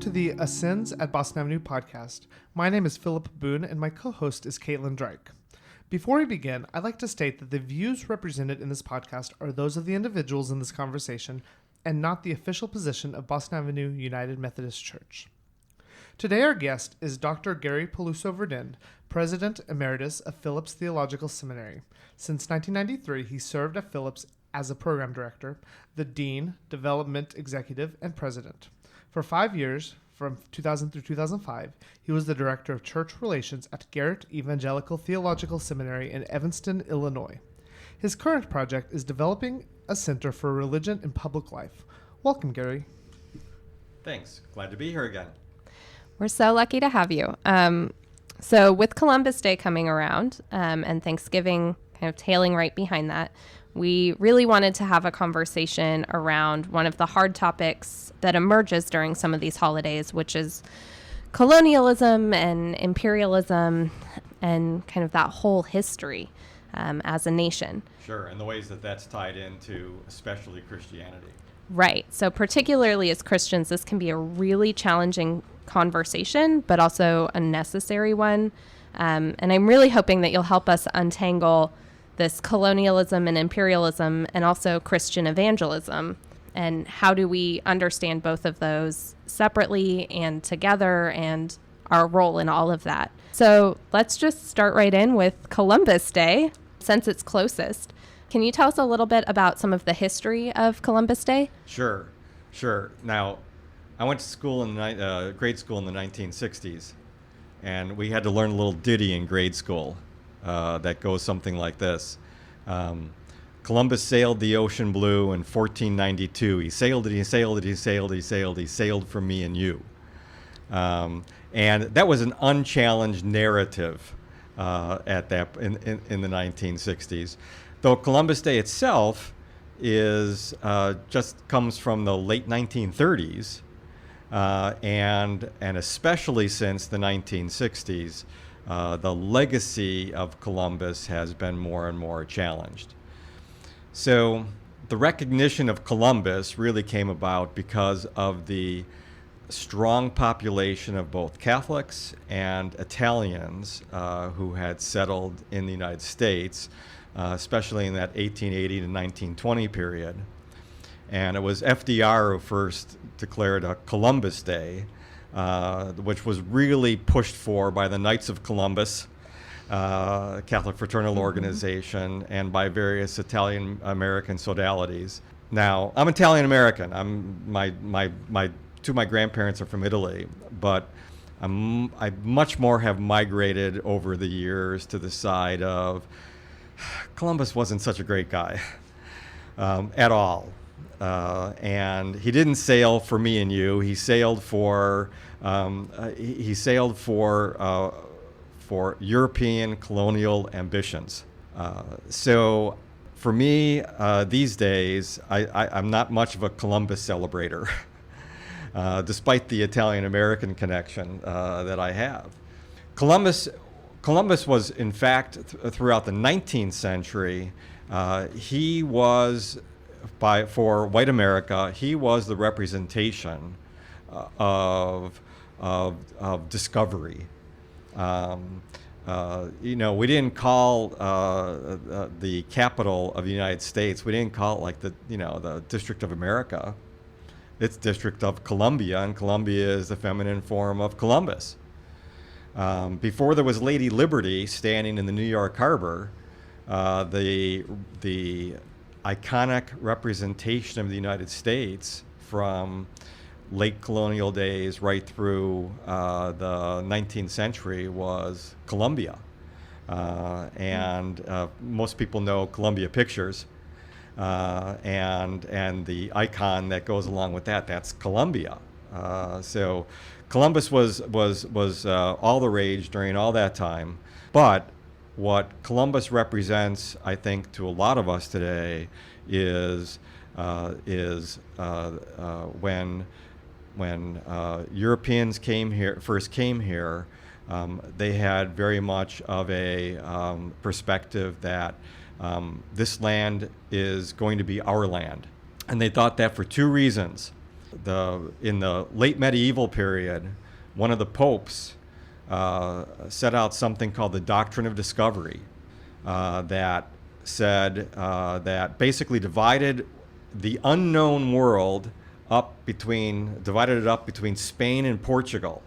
to the Ascends at Boston Avenue podcast. My name is Philip Boone, and my co-host is Caitlin Drake. Before we begin, I'd like to state that the views represented in this podcast are those of the individuals in this conversation and not the official position of Boston Avenue United Methodist Church. Today our guest is Dr. Gary Peluso-Verdend, President Emeritus of Phillips Theological Seminary. Since 1993, he served at Phillips as a program director, the dean, development executive, and president. For 5 years, from 2000 through 2005, he was the director of church relations at Garrett Evangelical Theological Seminary in Evanston, Illinois. His current project is developing a center for religion and public life. Welcome, Gary. Thanks. Glad to be here again. We're so lucky to have you. So with Columbus Day coming around and Thanksgiving kind of tailing right behind that, we really wanted to have a conversation around one of the hard topics that emerges during some of these holidays, which is colonialism and imperialism and kind of that whole history as a nation. Sure, and the ways that that's tied into especially Christianity. Right. So particularly as Christians, this can be a really challenging conversation, but also a necessary one. And I'm really hoping that you'll help us untangle this colonialism and imperialism and also Christian evangelism. And how do we understand both of those separately and together and our role in all of that? So let's just start right in with Columbus Day, since it's closest. Can you tell us a little bit about some of the history of Columbus Day? Sure. Now, I went to school in grade school in the 1960s, and we had to learn a little ditty in grade school that goes something like this. Columbus sailed the ocean blue in 1492. He sailed for me and you. And that was an unchallenged narrative at that in the 1960s. Though Columbus Day itself is just comes from the late 1930s, and especially since the 1960s, the legacy of Columbus has been more and more challenged. So the recognition of Columbus really came about because of the strong population of both Catholics and Italians who had settled in the United States, especially in that 1880 to 1920 period. And it was FDR who first declared a Columbus Day, which was really pushed for by the Knights of Columbus, Catholic fraternal organization, and by various Italian-American sodalities. Now, I'm Italian-American. Two of my grandparents are from Italy, but I much more have migrated over the years to the side of Columbus wasn't such a great guy at all. And he didn't sail for me and you. He sailed for for European colonial ambitions. So for me, these days, I'm not much of a Columbus celebrator, despite the Italian-American connection that I have. Columbus was, in fact, throughout the 19th century, he was, for white America, he was the representation of discovery. We didn't call the capital of the United States, we didn't call it like the District of America. It's District of Columbia, and Columbia is the feminine form of Columbus. Before there was Lady Liberty standing in the New York Harbor, the iconic representation of the United States from late colonial days right through the 19th century was Columbia. And most people know Columbia Pictures, and the icon that goes along with that's Columbia. So Columbus was all the rage during all that time. But what Columbus represents, I think, to a lot of us today is when Europeans first came here, they had very much of a perspective that this land is going to be our land. And they thought that for two reasons. In the late medieval period, one of the popes set out something called the doctrine of discovery, that said that basically divided the unknown world divided it up between Spain and Portugal.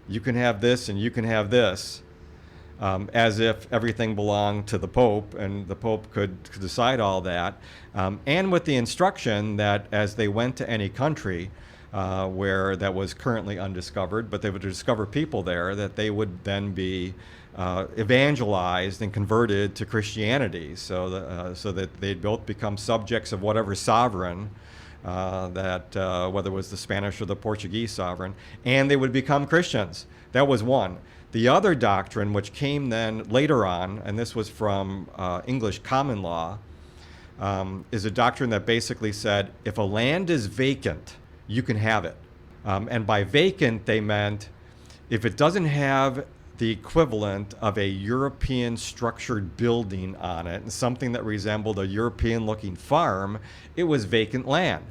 You can have this and you can have this, as if everything belonged to the Pope, and the Pope could decide all that, and with the instruction that as they went to any country where that was currently undiscovered, but they would discover people there, that they would then be evangelized and converted to Christianity, so that they'd both become subjects of whatever sovereign, whether it was the Spanish or the Portuguese sovereign, and they would become Christians. That was one. The other doctrine, which came then later on, and this was from English common law, is a doctrine that basically said if a land is vacant, you can have it. And by vacant, they meant if it doesn't have the equivalent of a European structured building on it, and something that resembled a European-looking farm, it was vacant land.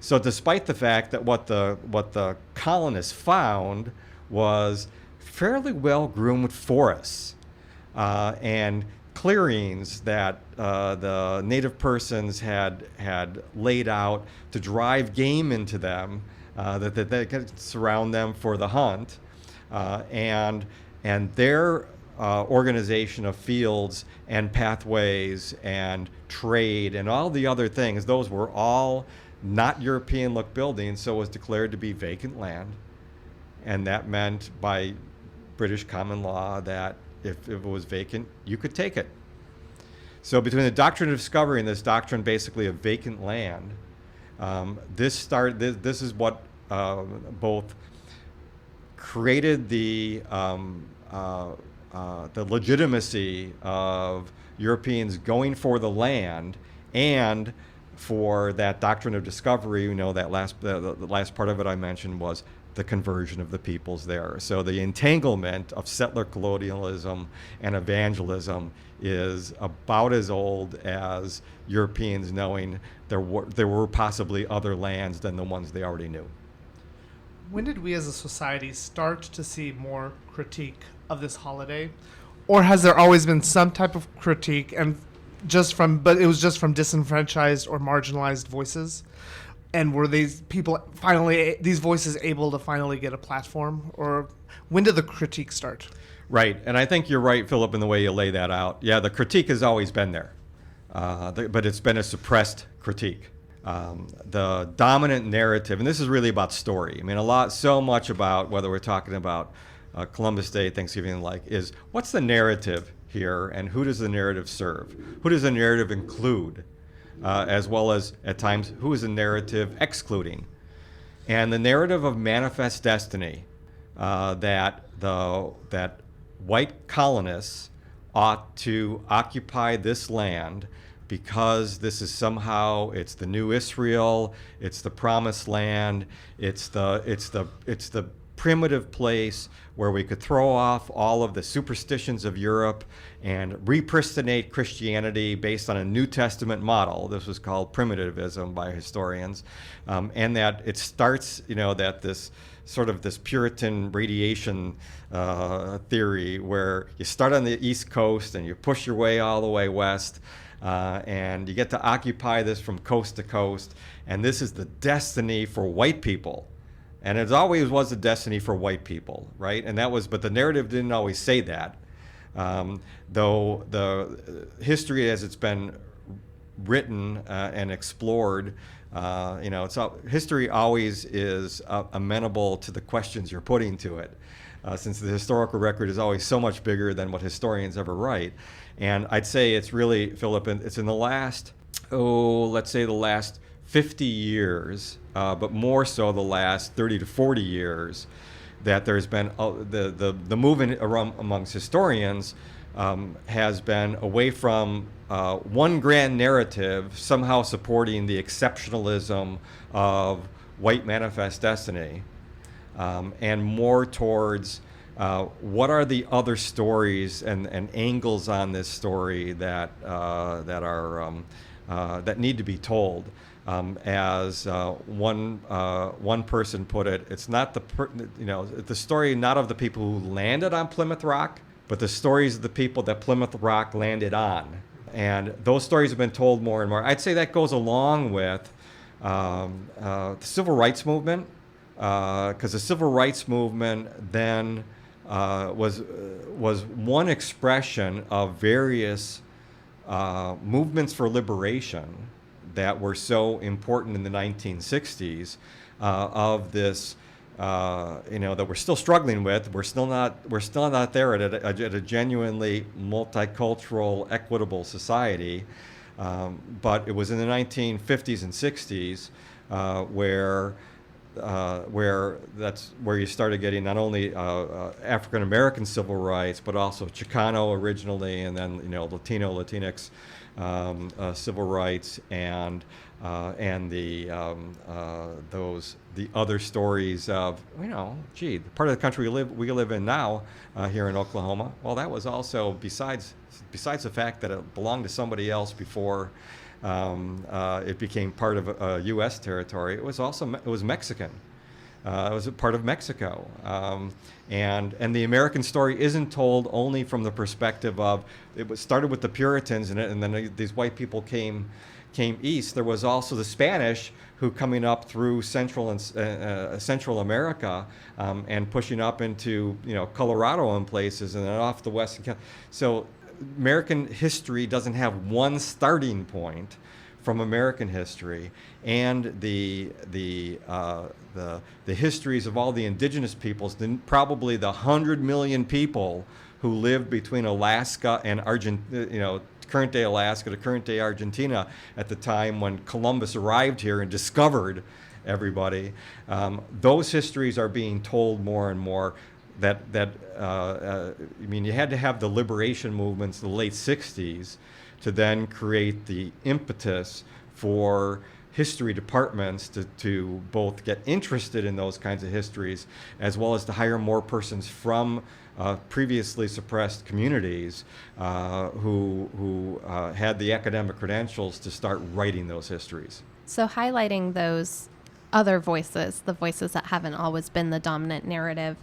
So despite the fact that what the colonists found was fairly well-groomed forests and clearings that the native persons had laid out to drive game into them, that they could surround them for the hunt, and their organization of fields and pathways and trade and all the other things, those were all not European-look buildings, so it was declared to be vacant land. And that meant by British common law that if it was vacant, you could take it. So between the doctrine of discovery and this doctrine basically of vacant land, this is what both created the legitimacy of Europeans going for the land, and for that doctrine of discovery, that the last part of it I mentioned was the conversion of the peoples there. So the entanglement of settler colonialism and evangelism is about as old as Europeans knowing there were possibly other lands than the ones they already knew. When did we as a society start to see more critique of this holiday? Or has there always been some type of critique but it was just from disenfranchised or marginalized voices? And were these voices able to finally get a platform? Or when did the critique start? Right, and I think you're right, Philip, in the way you lay that out. Yeah, the critique has always been there, but it's been a suppressed critique. The dominant narrative, and this is really about story. I mean, so much about whether we're talking about Columbus Day, Thanksgiving, and the like, is what's the narrative here, and who does the narrative serve? Who does the narrative include? As well as, at times, who is the narrative excluding? And the narrative of manifest destiny, that white colonists ought to occupy this land because this is somehow, it's the new Israel, it's the promised land, it's the primitive place where we could throw off all of the superstitions of Europe and repristinate Christianity based on a New Testament model. This was called primitivism by historians, and that it starts, that this sort of this Puritan radiation theory where you start on the East Coast and you push your way all the way west, and you get to occupy this from coast to coast, and this is the destiny for white people. And it always was a destiny for white people, right? But the narrative didn't always say that. Though the history as it's been written and explored, history always is amenable to the questions you're putting to it, since the historical record is always so much bigger than what historians ever write. And I'd say it's really, Philip, it's in the last, let's say the last 50 years, but more so the last 30 to 40 years, that there's been the movement amongst historians has been away from one grand narrative somehow supporting the exceptionalism of white manifest destiny, and more towards what are the other stories and angles on this story that need to be told. As one person put it, it's not the story not of the people who landed on Plymouth Rock, but the stories of the people that Plymouth Rock landed on. And those stories have been told more and more. I'd say that goes along with the civil rights movement, because the civil rights movement then was one expression of various movements for liberation that were so important in the 1960s, of this, that we're still struggling with. We're still not there at a genuinely multicultural, equitable society. But it was in the 1950s and 60s where that's where you started getting not only African American civil rights, but also Chicano originally, and then Latino, Latinx civil rights, and the other stories of the part of the country we live in now here in Oklahoma. Well, that was also besides the fact that it belonged to somebody else before it became part of U.S. territory. It was Mexican. It was a part of Mexico, and the American story isn't told only from the perspective of it started with the Puritans and then these white people came east. There was also the Spanish who coming up through Central America and pushing up into Colorado and places, and then off the west. So American history doesn't have one starting point from American history, and the histories of all the indigenous peoples, probably the 100 million people who lived between Alaska and Argentina, current day Alaska to current day Argentina at the time when Columbus arrived here and discovered everybody. Those histories are being told more and more. You had to have the liberation movements in the late 60s to then create the impetus for history departments to both get interested in those kinds of histories, as well as to hire more persons from previously suppressed communities who had the academic credentials to start writing those histories. So highlighting those other voices, the voices that haven't always been the dominant narrative,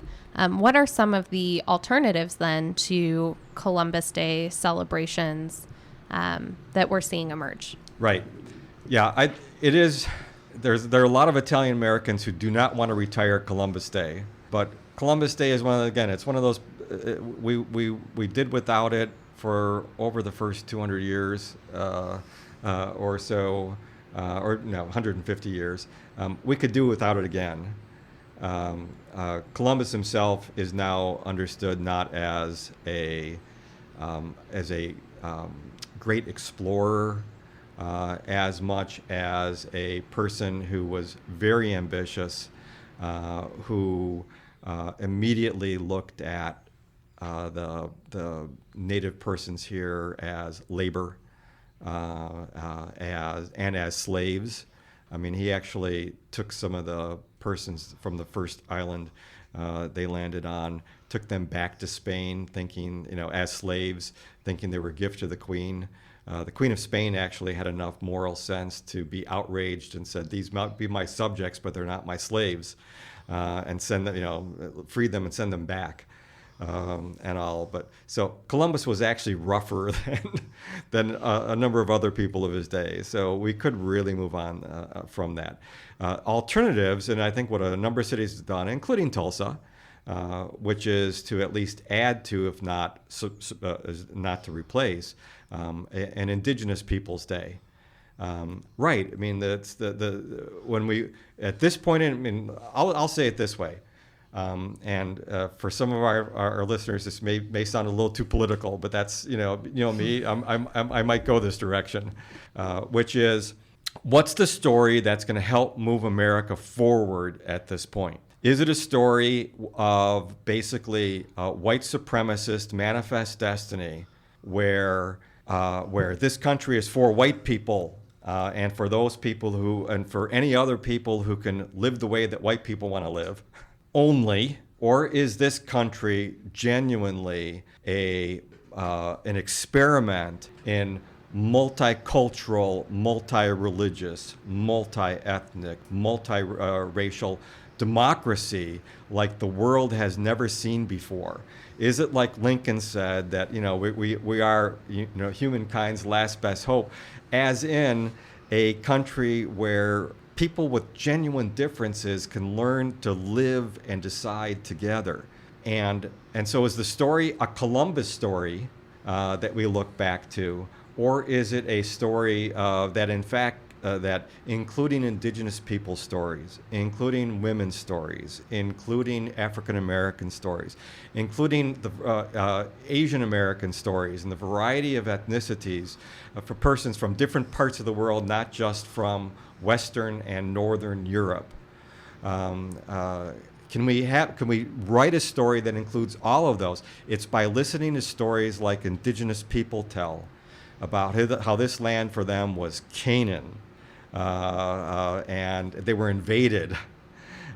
what are some of the alternatives then to Columbus Day celebrations that we're seeing emerge? Right. Yeah, there are a lot of Italian Americans who do not want to retire Columbus Day, but Columbus Day is it's one of those, we did without it for over the first 200 years or so, 150 years. We could do without it again. Columbus himself is now understood not as a great explorer, as much as a person who was very ambitious, who immediately looked at the native persons here as labor, as slaves. I mean, he actually took some of the persons from the first island they landed on, took them back to Spain, thinking, as slaves, thinking they were a gift to the Queen. The Queen of Spain actually had enough moral sense to be outraged and said, "These might be my subjects, but they're not my slaves," and send them, free them and send them back, and all. But so Columbus was actually rougher than a number of other people of his day. So we could really move on from that. Alternatives, and I think what a number of cities have done, including Tulsa, which is to at least add to, if not not to replace, an Indigenous Peoples Day. Right. I mean, when we at this point, I'll say it this way, and for some of our listeners, this may sound a little too political, but that's me. I might go this direction, which is, what's the story that's going to help move America forward at this point? Is it a story of basically white supremacist manifest destiny, where this country is for white people and for those people and for any other people who can live the way that white people want to live only? Or is this country genuinely an experiment in multicultural, multi-religious, multi-ethnic, multi-racial democracy like the world has never seen before? Is it like Lincoln said that, we are, humankind's last best hope, as in a country where people with genuine differences can learn to live and decide together? And so is the story a Columbus story that we look back to, or is it a story that in fact that including indigenous people's stories, including women's stories, including African American stories, including the Asian American stories, and the variety of ethnicities for persons from different parts of the world, not just from Western and Northern Europe? Can we write a story that includes all of those? It's by listening to stories like indigenous people tell about how this land for them was Canaan, and they were invaded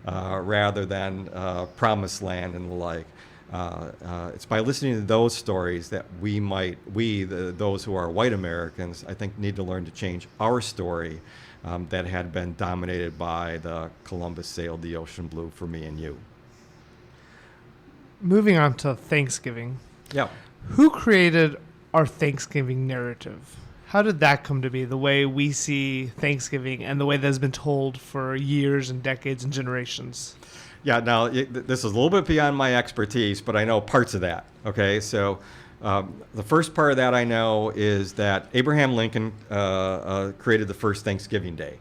rather than promised land and the like. It's by listening to those stories that those who are white Americans, I think, need to learn to change our story that had been dominated by the Columbus sailed the ocean blue for me and you. Moving on to Thanksgiving. Yeah. Who created our Thanksgiving narrative? How did that come to be, the way we see Thanksgiving and the way that has been told for years and decades and generations? Yeah, now, this is a little bit beyond my expertise, but I know parts of that, okay? So the first part of that I know is that Abraham Lincoln created the first Thanksgiving Day.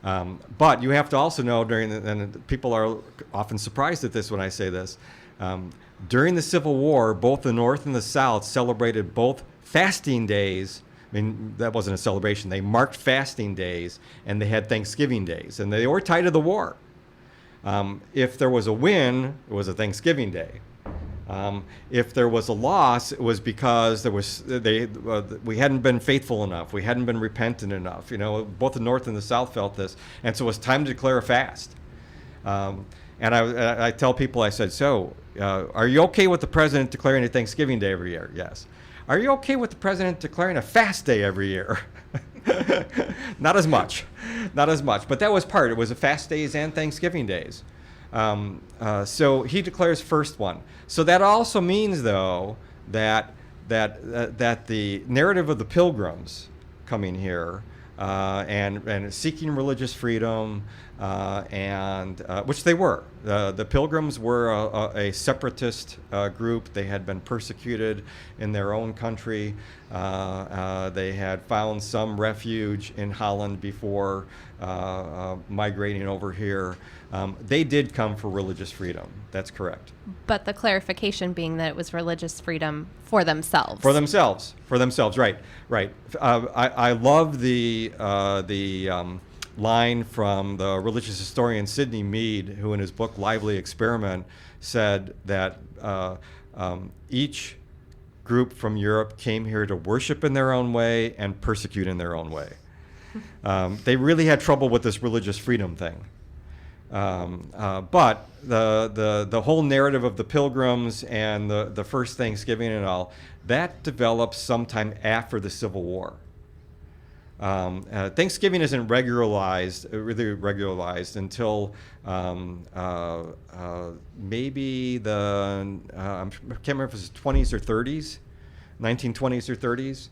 But you have to also know, and people are often surprised at this when I say this, during the Civil War, both the North and the South celebrated both fasting days. I mean, that wasn't a celebration. They marked fasting days, and they had Thanksgiving days, and they were tied to the war. If there was a win, it was a Thanksgiving Day. If there was a loss, it was because we hadn't been faithful enough. We hadn't been repentant enough. Both the North and the South felt this, and so it was time to declare a fast. And I tell people, I said, so are you okay with the president declaring a Thanksgiving Day every year? Yes. Are you okay with the president declaring a fast day every year? Not as much. But that was part. It was a fast days and Thanksgiving days. So he declares first one. So that also means, though, that the narrative of the Pilgrims coming here and seeking religious freedom, which they were. The Pilgrims were a separatist group. They had been persecuted in their own country. They had found some refuge in Holland before migrating over here. They did come for religious freedom. That's correct. But the clarification being that it was religious freedom for themselves. For themselves, right. I love the line from the religious historian Sidney Mead, who in his book Lively Experiment said that each group from Europe came here to worship in their own way and persecute in their own way. They really had trouble with this religious freedom thing. But the whole narrative of the Pilgrims and the first Thanksgiving and all, that developed sometime after the Civil War. Thanksgiving isn't really regularized until maybe I can't remember if it was 20s or 30s, 1920s or 30s.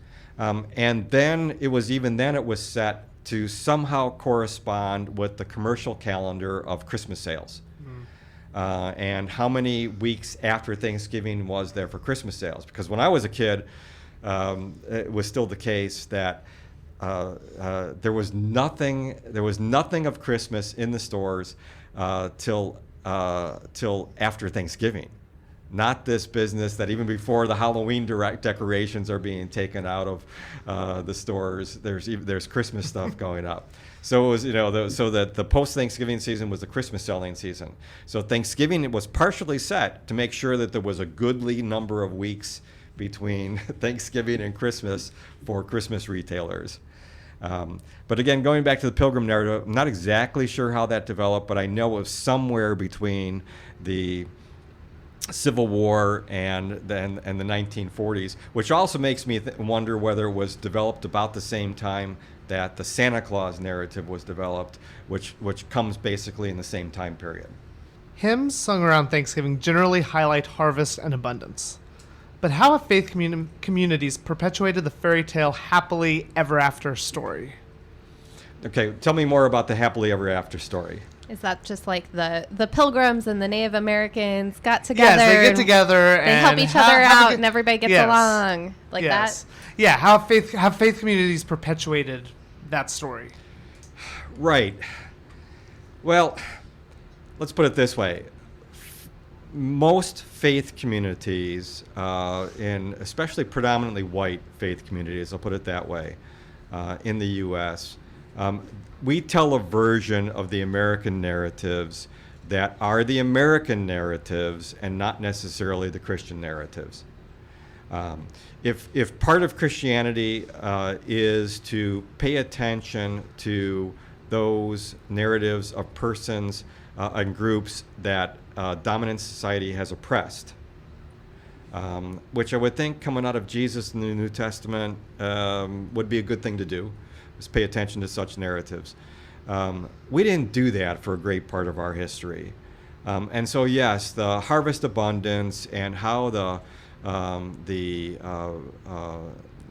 And then it was set to somehow correspond with the commercial calendar of Christmas sales. And how many weeks after Thanksgiving was there for Christmas sales? Because when I was a kid, it was still the case that there was nothing of Christmas in the stores till after Thanksgiving. Not this business that even before the Halloween decorations are being taken out of the stores, there's Christmas stuff going up. So it was, so that the post-Thanksgiving season was the Christmas selling season. So Thanksgiving was partially set to make sure that there was a goodly number of weeks between Thanksgiving and Christmas for Christmas retailers. But again, going back to the Pilgrim narrative, I'm not exactly sure how that developed, but I know it was somewhere between the Civil War and the 1940s, which also makes me wonder whether it was developed about the same time that the Santa Claus narrative was developed, which comes basically in the same time period. Hymns sung around Thanksgiving generally highlight harvest and abundance. But how have faith communities perpetuated the fairy tale happily ever after story? Okay, tell me more about the happily ever after story. Is that just like the Pilgrims and the Native Americans got together? Yes, they get together They and help each other out, and everybody gets along like that. Yeah, how have faith communities perpetuated that story? Right. Well, let's put it this way. Most faith communities, in especially predominantly white faith communities, I'll put it that way, in the U.S., we tell a version of the American narratives that are the American narratives and not necessarily the Christian narratives. If part of Christianity is to pay attention to those narratives of persons and groups that dominant society has oppressed, which I would think coming out of Jesus in the New Testament would be a good thing to do, is pay attention to such narratives. We didn't do that for a great part of our history. And so, yes, the harvest abundance and how the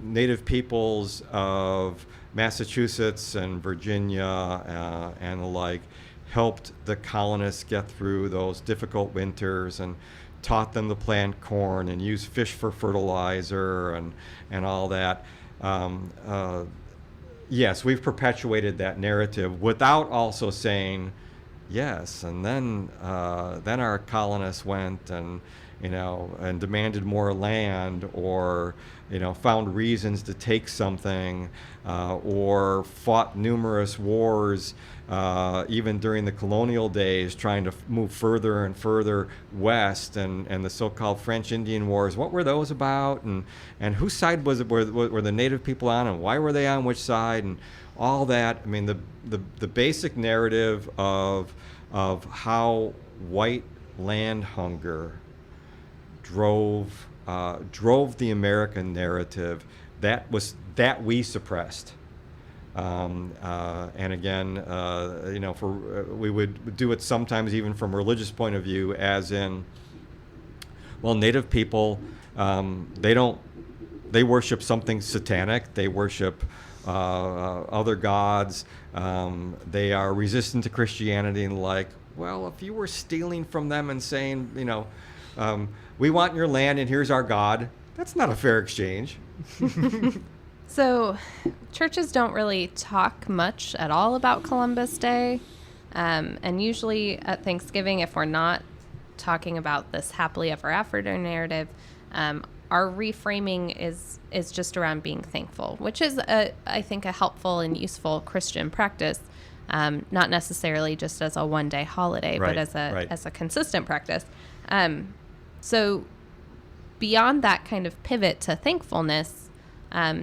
native peoples of Massachusetts and Virginia and the like helped the colonists get through those difficult winters and taught them to plant corn and use fish for fertilizer and all that. Yes, we've perpetuated that narrative without also saying, yes, and then our colonists went and demanded more land, or found reasons to take something, or fought numerous wars, even during the colonial days, trying to move further and further west, and the so-called French Indian Wars. What were those about, and whose side were the native people on, and why were they on which side, and all that? I mean, the basic narrative of how white land hunger drove the American narrative that we suppressed. And again, we would do it sometimes even from a religious point of view, as in, well, Native people, they worship something satanic. They worship other gods. They are resistant to Christianity and like, well, if you were stealing from them and saying, we want your land and here's our God, that's not a fair exchange. So churches don't really talk much at all about Columbus Day. And usually at Thanksgiving, if we're not talking about this happily ever after narrative, our reframing is just around being thankful, which is, I think, a helpful and useful Christian practice, not necessarily just as a one-day holiday, right, but right. as a consistent practice. So beyond that kind of pivot to thankfulness,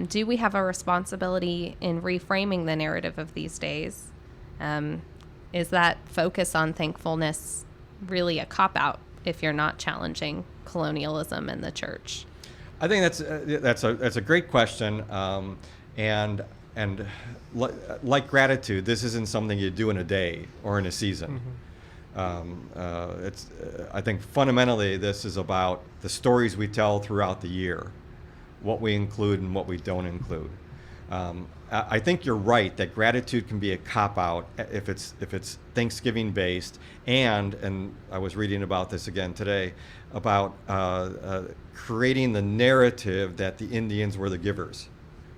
do we have a responsibility in reframing the narrative of these days? Is that focus on thankfulness really a cop-out if you're not challenging colonialism in the church? I think that's a great question, and like gratitude, this isn't something you do in a day or in a season. Mm-hmm. I think fundamentally this is about the stories we tell throughout the year, what we include and what we don't include. I think you're right that gratitude can be a cop-out if it's Thanksgiving based, and I was reading about this again today about creating the narrative that the Indians were the givers.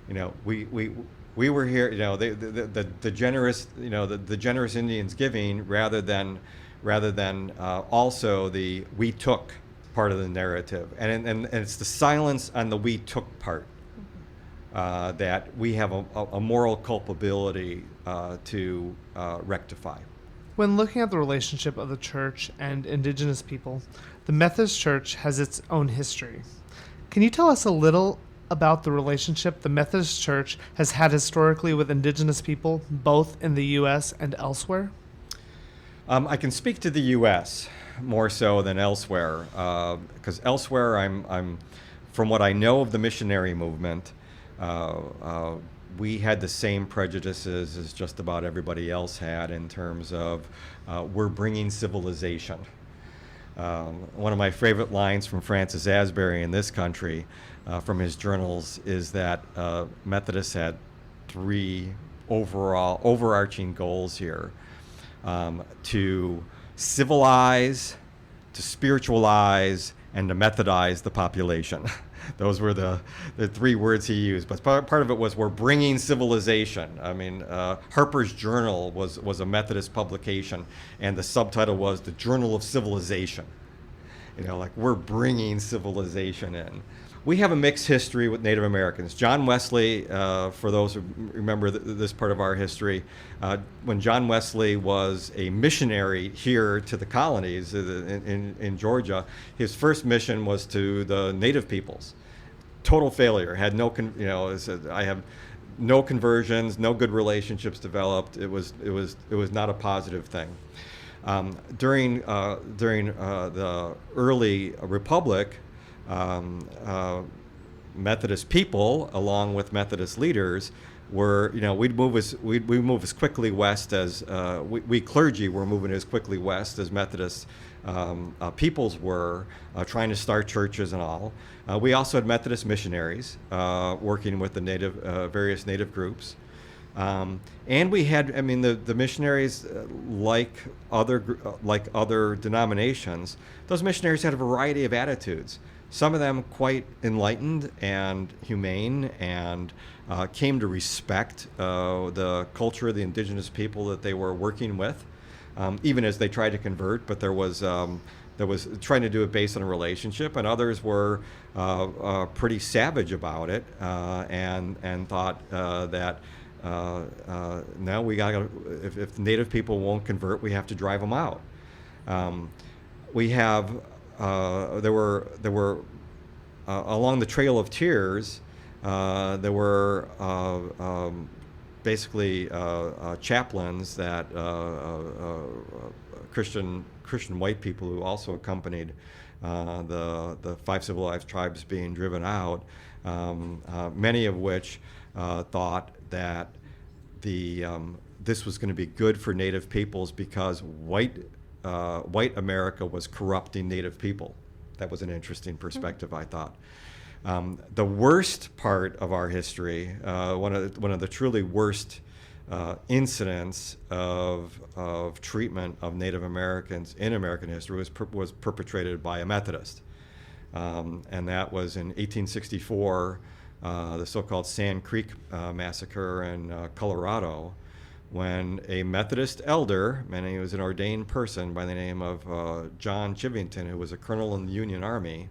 We were here. The generous the generous Indians giving rather than also the we took part of the narrative, and it's the silence on the we took part that we have a moral culpability to rectify. When looking at the relationship of the church and indigenous people, the Methodist Church has its own history. Can you tell us a little about the relationship the Methodist Church has had historically with indigenous people, both in the U.S. and elsewhere? I can speak to the U.S. more so than elsewhere, because elsewhere I'm from what I know of the missionary movement, we had the same prejudices as just about everybody else had in terms of we're bringing civilization. One of my favorite lines from Francis Asbury in this country from his journals is that Methodists had three overarching goals here: to civilize, to spiritualize, and to methodize the population. Those were the three words he used. But part of it was we're bringing civilization. I mean, Harper's Journal was a Methodist publication, and the subtitle was The Journal of Civilization. You know, like we're bringing civilization in. We have a mixed history with Native Americans. John Wesley, for those who remember this part of our history, when John Wesley was a missionary here to the colonies in Georgia, his first mission was to the Native peoples. Total failure. Had no, I have no conversions, no good relationships developed. It was not a positive thing. During the early Republic, Methodist people, along with Methodist leaders, were, we'd move as quickly west as we clergy were moving as quickly west as Methodist peoples were, trying to start churches and all. We also had Methodist missionaries working with the various native groups. And we had, the missionaries, like other denominations, those missionaries had a variety of attitudes. Some of them quite enlightened and humane, and came to respect the culture of the indigenous people that they were working with, even as they tried to convert. But there was trying to do it based on a relationship, and others were pretty savage about it, and thought that no, we got if Native people won't convert, we have to drive them out. We have. There were along the Trail of Tears. There were basically chaplains that Christian white people who also accompanied the five civilized tribes being driven out. Many of which thought that this was going to be good for Native peoples because white America was corrupting Native people. That was an interesting perspective, I thought. The worst part of our history, one of the truly worst incidents of treatment of Native Americans in American history was perpetrated by a Methodist, and that was in 1864, the so-called Sand Creek massacre in Colorado, when a Methodist elder, and he was an ordained person by the name of John Chivington, who was a colonel in the Union Army,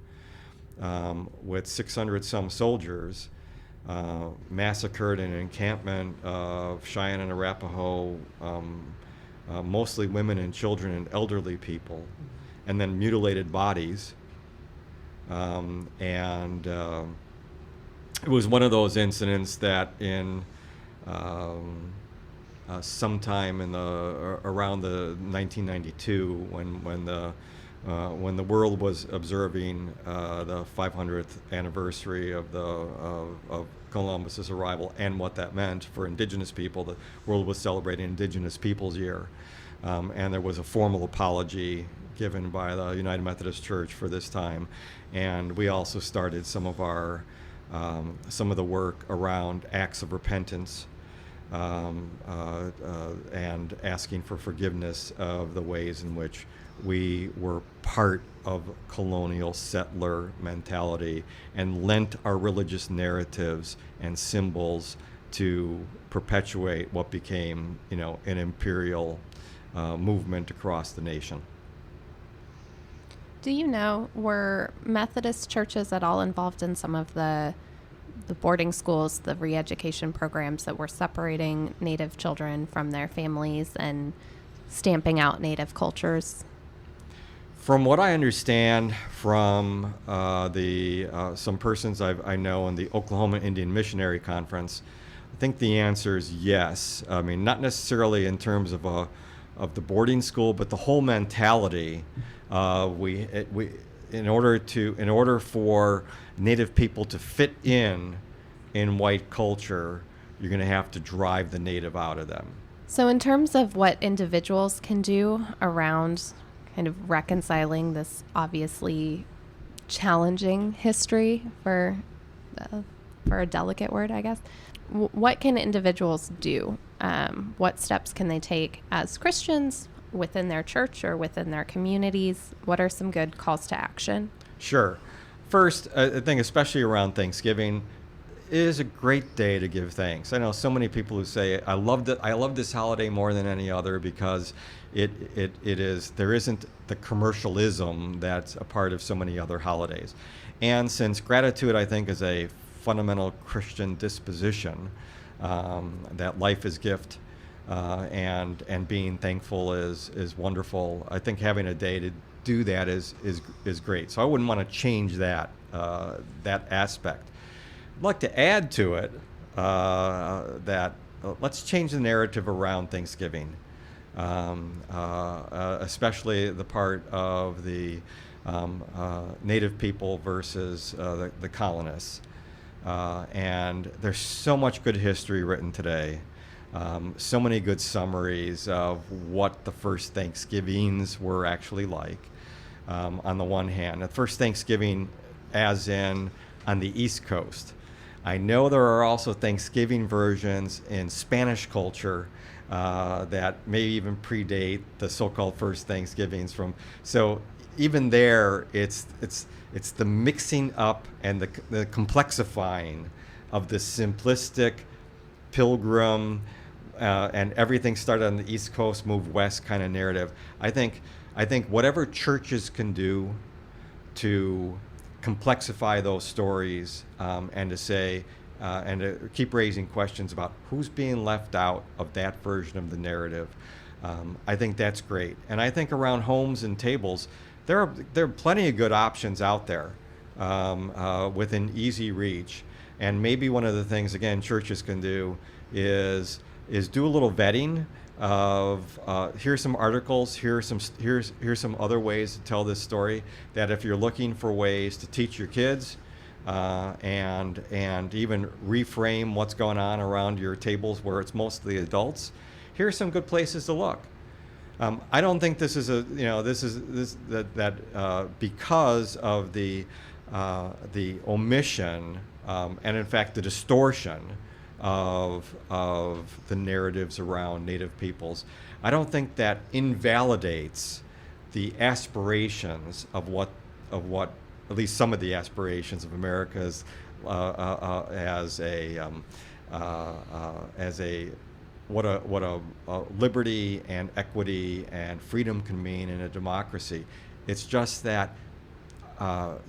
with 600 some soldiers, massacred an encampment of Cheyenne and Arapaho, mostly women and children and elderly people, and then mutilated bodies. And it was one of those incidents that in sometime in around the 1992, when the world was observing the 500th anniversary of Columbus's arrival, and what that meant for Indigenous people. The world was celebrating Indigenous Peoples Year, and there was a formal apology given by the United Methodist Church for this time, and we also started some of the work around acts of repentance. And asking for forgiveness of the ways in which we were part of colonial settler mentality and lent our religious narratives and symbols to perpetuate what became, an imperial movement across the nation. Do you know, were Methodist churches at all involved in some of the boarding schools, the re-education programs that were separating Native children from their families and stamping out Native cultures? From what I understand from some persons I know in the Oklahoma Indian Missionary Conference, I think the answer is yes. I mean, not necessarily in terms of of the boarding school, but the whole mentality. In order for Native people to fit in white culture, you're going to have to drive the Native out of them. So in terms of what individuals can do around kind of reconciling this obviously challenging history, for a delicate word, I guess, what can individuals do? What steps can they take as Christians within their church or within their communities? What are some good calls to action? Sure. First, I think especially around Thanksgiving, it is a great day to give thanks. I know so many people who say, I love this holiday more than any other because there isn't the commercialism that's a part of so many other holidays. And since gratitude, I think, is a fundamental Christian disposition, that life is gift, and being thankful is wonderful. I think having a day to do that is great. So I wouldn't want to change that aspect. I'd like to add to it that let's change the narrative around Thanksgiving, especially the part of the Native people versus the colonists. And there's so much good history written today, so many good summaries of what the first Thanksgivings were actually like. On the one hand, the first Thanksgiving as in on the East Coast. I know there are also Thanksgiving versions in Spanish culture that may even predate the so-called first Thanksgivings so even there, it's the mixing up and the complexifying of the simplistic pilgrim and everything started on the East Coast, moved west kind of narrative. I think whatever churches can do to complexify those stories and to say and to keep raising questions about who's being left out of that version of the narrative, I think that's great. And I think around homes and tables, there are plenty of good options out there within easy reach. And maybe one of the things, again, churches can do is do a little vetting of here's some articles, here's some other ways to tell this story, that if you're looking for ways to teach your kids and even reframe what's going on around your tables where it's mostly adults, here's some good places to look. I don't think this is because of the omission and in fact the distortion of the narratives around Native peoples. I don't think that invalidates the aspirations of what at least some of the aspirations of America's as what a liberty and equity and freedom can mean in a democracy. It's just that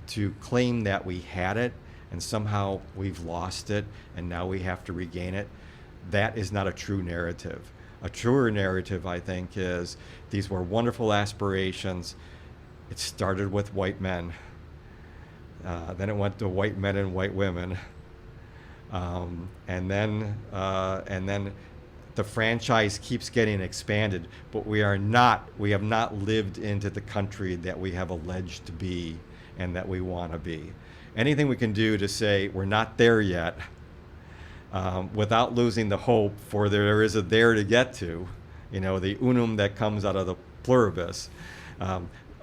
to claim that we had it and somehow we've lost it and now we have to regain it, that is not a true narrative. A truer narrative, I think, is these were wonderful aspirations. It started with white men. Then it went to white men and white women. And then the franchise keeps getting expanded, but we have not lived into the country that we have alleged to be and that we want to be. Anything we can do to say we're not there yet, without losing the hope for there is a there to get to, the unum that comes out of the pluribus,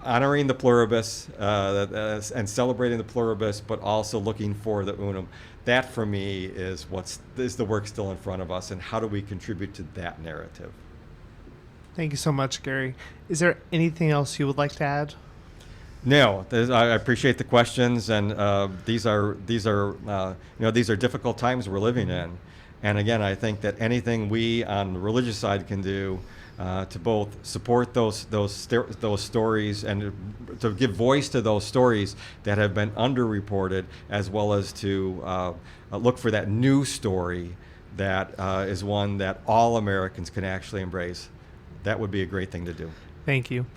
honoring the pluribus and celebrating the pluribus, but also looking for the unum. That for me is the work still in front of us, and how do we contribute to that narrative? Thank you so much, Gary. Is there anything else you would like to add? No, I appreciate the questions, and these are difficult times we're living in, and again, I think that anything we on the religious side can do to both support those stories and to give voice to those stories that have been underreported, as well as to look for that new story that is one that all Americans can actually embrace. That would be a great thing to do. Thank you.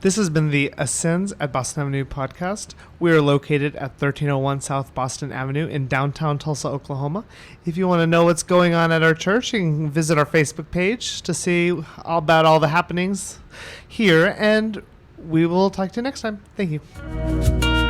This has been the Ascends at Boston Avenue podcast. We are located at 1301 South Boston Avenue in downtown Tulsa, Oklahoma. If you want to know what's going on at our church, you can visit our Facebook page to see all about all the happenings here, and we will talk to you next time. Thank you.